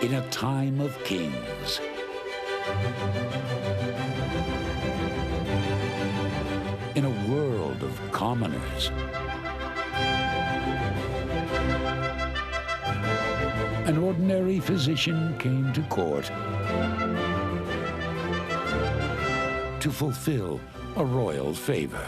in a time of kings. In a world of commoners. An ordinary physician came to court to fulfill a royal favor.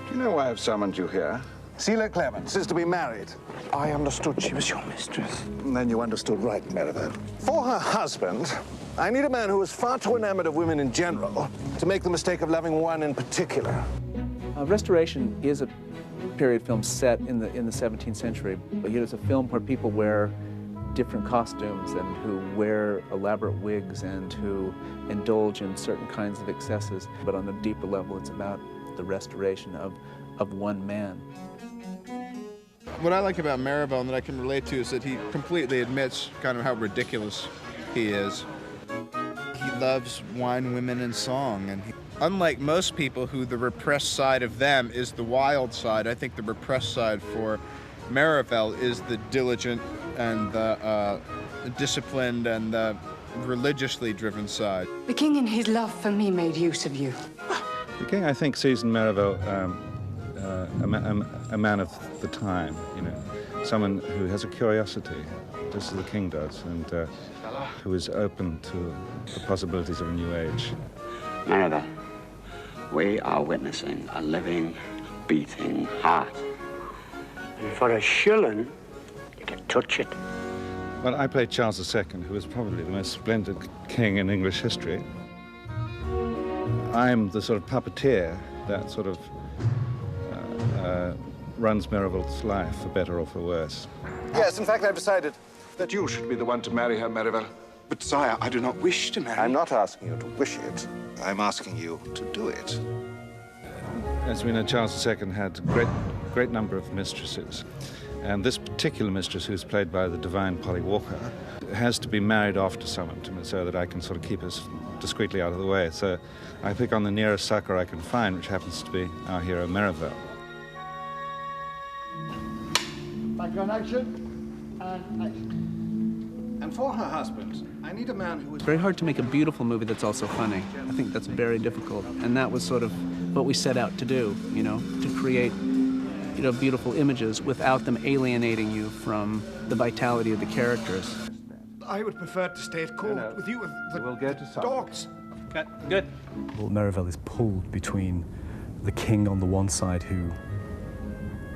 Do you know why I've summoned you here? Celia Clements is to be married. I understood she was your mistress. And then you understood right, Merivale. For her husband, I need a man who is far too enamored of women in general to make the mistake of loving one in particular. Restoration is a period film set in the 17th century. But it's a film where people wear different costumes and who wear elaborate wigs and who indulge in certain kinds of excesses. But on a deeper level, it's about the restoration of one man. What I like about Merivale and that I can relate to is that he completely admits kind of how ridiculous he is. He loves wine, women, and song, and unlike most people who the repressed side of them is the wild side, I think the repressed side for Merivale is the diligent and the disciplined and the religiously driven side. The king in his love for me made use of you. The king, I think, sees in Merivale a man of the time, you know, someone who has a curiosity, just as the king does, and who is open to the possibilities of a new age. Merivale, we are witnessing a living, beating heart. And for a shilling, you can touch it. Well, I played Charles II, who was probably the most splendid king in English history. I'm the sort of puppeteer that sort of runs Merivale's life, for better or for worse. Yes, in fact, I've decided that you should be the one to marry her, Merivale. But, sire, I do not wish to marry. I'm not asking you to wish it. I'm asking you to do it. As we know, Charles II had a great number of mistresses. And this particular mistress, who's played by the divine Polly Walker, has to be married off to someone so that I can sort of keep us discreetly out of the way. So I pick on the nearest sucker I can find, which happens to be our hero, Merivale. And for her husband, I need a man who is... It's very hard to make a beautiful movie that's also funny. I think that's very difficult. And that was sort of what we set out to do, you know, to create, you know, beautiful images without them alienating you from the vitality of the characters. I would prefer to stay at court with you with the dogs. Okay, good. Well, Merivale is pulled between the king on the one side, who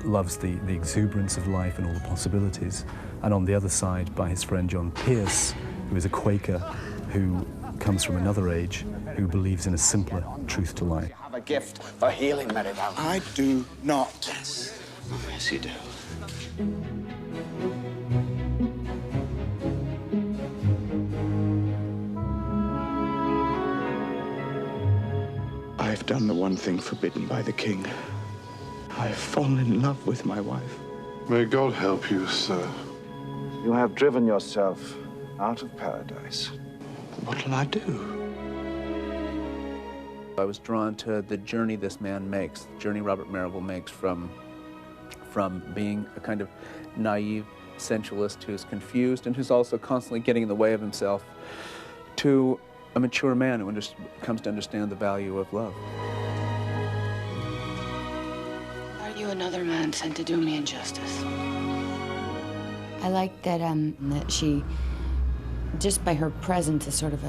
loves the exuberance of life and all the possibilities, and on the other side by his friend John Pierce, who is a Quaker who comes from another age, who believes in a simpler truth to life. You have a gift for healing, Merivale. I do not. Yes. Oh, yes, you do. I've done the one thing forbidden by the king. I've fallen in love with my wife. May God help you, sir. You have driven yourself out of paradise. What'll I do? I was drawn to the journey this man makes, the journey Robert Merivale makes from being a kind of naive sensualist who's confused and who's also constantly getting in the way of himself, to a mature man who comes to understand the value of love. Are you another man sent to do me injustice? I like that that she, just by her presence, is sort of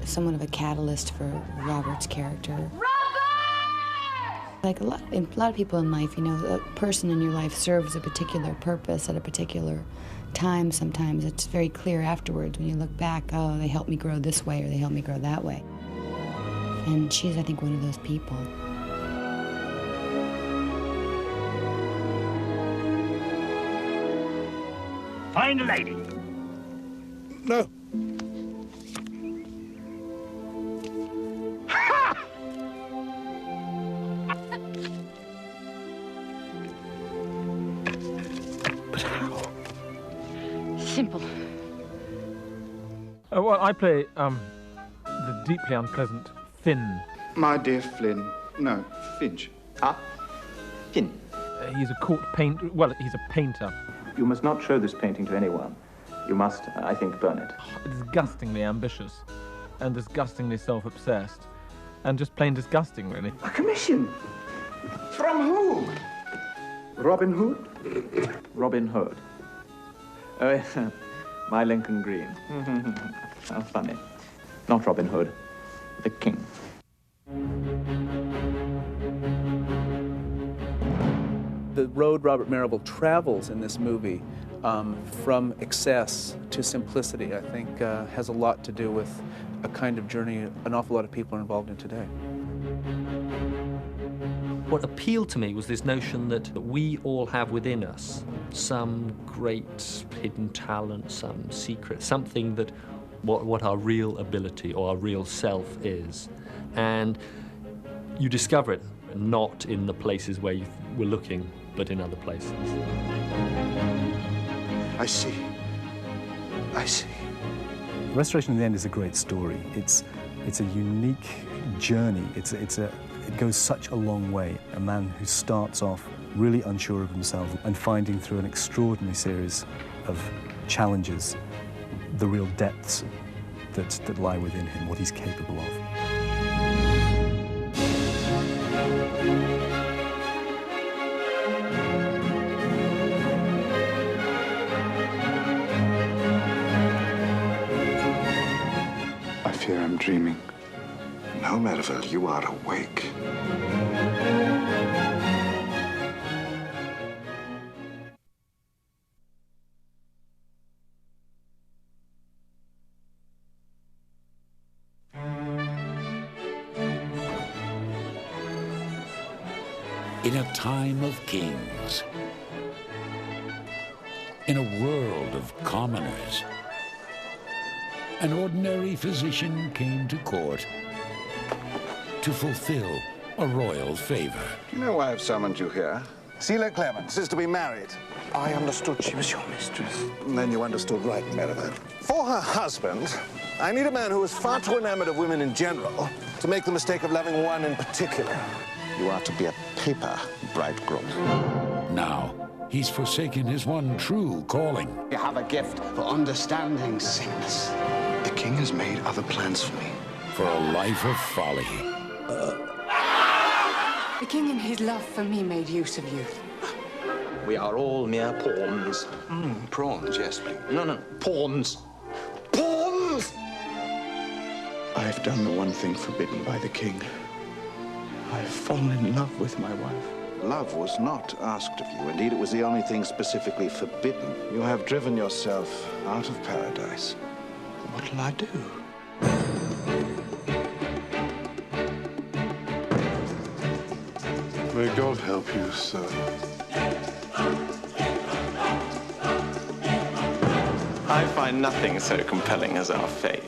somewhat of a catalyst for Robert's character. Robert! Like a lot of people in life, you know, a person in your life serves a particular purpose at a particular time. Sometimes it's very clear afterwards when you look back, oh, they helped me grow this way or they helped me grow that way. And she's, I think, one of those people. Find a lady. No. But how? Simple. Well, I play the deeply unpleasant Finn. My dear Flynn. No, Finch. Ah, Finn. He's a court painter. Well, he's a painter. You must not show this painting to anyone. You must, I think, burn it. Disgustingly ambitious, and disgustingly self-obsessed, and just plain disgusting, really. A commission? From whom? Robin Hood? Robin Hood. Oh, yeah. My Lincoln Green. How funny. Not Robin Hood, the king. The road Robert Marable travels in this movie, from excess to simplicity, I think has a lot to do with a kind of journey an awful lot of people are involved in today. What appealed to me was this notion that we all have within us some great hidden talent, some secret, something that what our real ability or our real self is. And you discover it not in the places where you were looking, but in other places. I see. I see. Restoration in the End is a great story. It's a unique journey. It goes such a long way. A man who starts off really unsure of himself and finding through an extraordinary series of challenges the real depths that lie within him, what he's capable of. I fear I'm dreaming. No, Merivale, you are awake. In a time of kings, in a world of commoners, an ordinary physician came to court to fulfill a royal favor. Do you know why I've summoned you here? Celia Clements is to be married. I understood she was your mistress. And then you understood right, Merivale. For her husband, I need a man who is far too enamored of women in general to make the mistake of loving one in particular. You are to be a paper bridegroom. Now, he's forsaken his one true calling. You have a gift for understanding sickness. The king has made other plans for me. For a life of folly. The king in his love for me made use of you. We are all mere pawns. Prawns, yes, please. No, pawns. Pawns! I have done the one thing forbidden by the king. I have fallen in love with my wife. Love was not asked of you. Indeed, it was the only thing specifically forbidden. You have driven yourself out of paradise. What'll I do? May God help you, sir. I find nothing so compelling as our fate.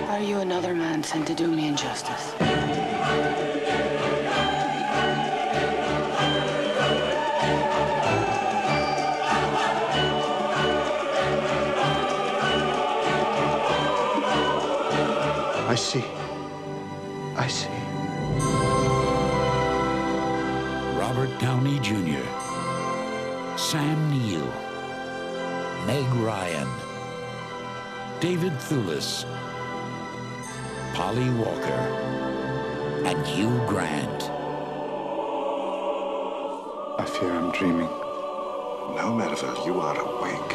Are you another man sent to do me injustice? I see. I see. Robert Downey Jr., Sam Neill, Meg Ryan, David Thewlis, Polly Walker, and Hugh Grant. I fear I'm dreaming. No, Merivale, you are awake.